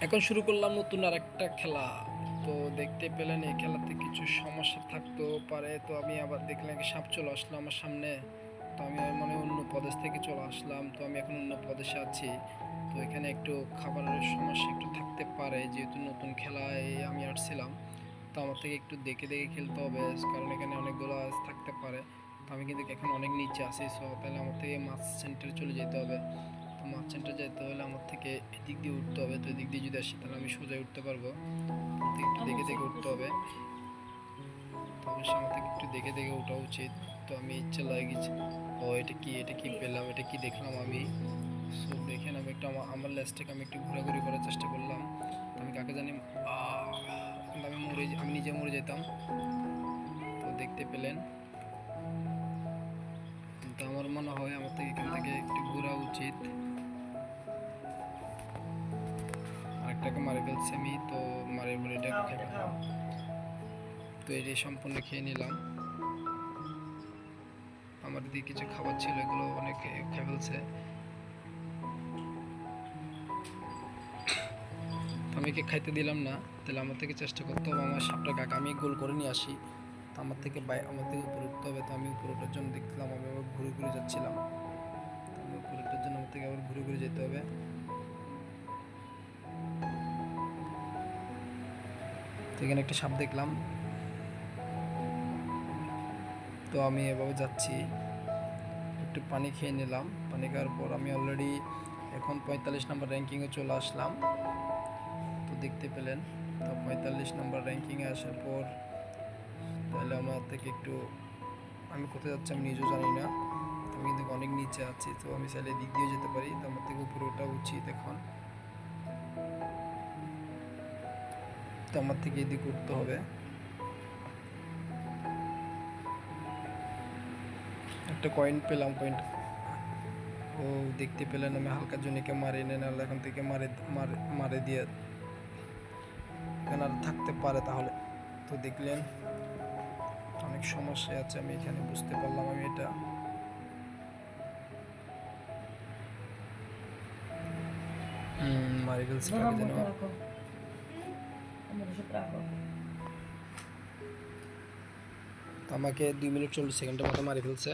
এখন শুরু করলাম নতুন আর একটা খেলা। তো দেখতে পেলেন এই খেলাতে কিছু সমস্যা থাকতেও পারে। তো আমি আবার দেখলাম কি সাপ চলে আসলো আমার সামনে। তো আমি মানে অন্য প্রদেশ থেকে চলে আসলাম, তো আমি এখন অন্য প্রদেশে আছি। তো এখানে একটু খাবারের সমস্যা একটু থাকতে পারে, যেহেতু নতুন খেলায় আমি আসছিলাম। তো আমার থেকে একটু দেখে দেখে খেলতে হবে, কারণ এখানে অনেকগুলো থাকতে পারে। তো আমি কিন্তু এখন অনেক নিচে আছি, সো তাহলে আমার থেকে মাছ সেন্টারে চলে যেতে হবে। তো মাছ সেন্টারে যেতে হলে আমার থেকে এদিক দিয়ে উঠতে হবে। তো এদিক দিয়ে যদি আসি তাহলে আমি সোজা উঠতে পারবো। তো একটু দেখে দেখে উঠতে হবে। তো অবশ্যই আমার থেকে একটু দেখে দেখে ওঠা উচিত। তো আমি ইচ্ছে লাগেছি, ও এটা কি পেলাম, এটা কি দেখলাম আমি। সো দেখেন আমি একটু আমার লেজটাকে আমি একটু ঘোরাঘুরি করার চেষ্টা করলাম। তো আমি কাকে জানি কিন্তু আমি নিজে মরে যেতাম। তো দেখতে পেলেন। কিন্তু আমার মনে হয় আমার থেকে এখান থেকে একটু ঘোরা উচিত। আরেকটাকে মারে ফেলছি আমি, তো মারে বলে এটাকে খেয়ে ফেললাম। তো এটি সম্পূর্ণ খেয়ে নিলাম। আমার দিকে কিছু খাবার ছিল, এগুলো অনেক খেয়ে ফেলছে। তো আমি একে খাইতে দিলাম না। তাহলে আমার থেকে চেষ্টা করতে হবে আমার সাপটাকে আমি গোল করে নিয়ে আসি। তো আমার থেকে উপরে উঠতে হবে। তো আমি উপরে ওঠার জন্য দেখলাম আমি আবার ঘুরে ঘুরে যাচ্ছিলাম। তো আমি উপরে ওঠার জন্য আমার থেকে আবার ঘুরে ঘুরে যেতে হবে। তো এখানে একটা সাপ দেখলাম। তো আমি এভাবে যাচ্ছি, একটু পানি খেয়ে নিলাম। পানি খাওয়ার পর আমি অলরেডি এখন 45 নম্বর র্যাঙ্কিংয়ে চলে আসলাম। তো দেখতে পেলেন। তো 45 নম্বর র্যাঙ্কিংয়ে আসার পর তাহলে আমার থেকে একটু আমি কোথায় যাচ্ছি আমি নিজেও জানি না। তো আমি কিন্তু অনেক নিচে আছি, তো আমি চাইলে দিক দিয়ে যেতে পারি। তো আমার থেকে উপরে ওঠা উচিত এখন। তো আমার থেকে এদিক উঠতে হবে। একটা কয়েন পেলাম, কয়েনটা ও দেখতে পেলেন আমি হালকা জনিকে মারি এনে, নাহলে এখন থেকে মারে মারে মারে দিয়ে এখানে আর থাকতে পারে তাহলে। তো দেখলেন অনেক সমস্যা আছে, আমি এখানে বুঝতে পারলাম আমি এটা। মারি ফেলছি কাকে যেন। তো আমাকে 2 মিনিট 40 সেকেন্ডের মতো মারি ফেলছে।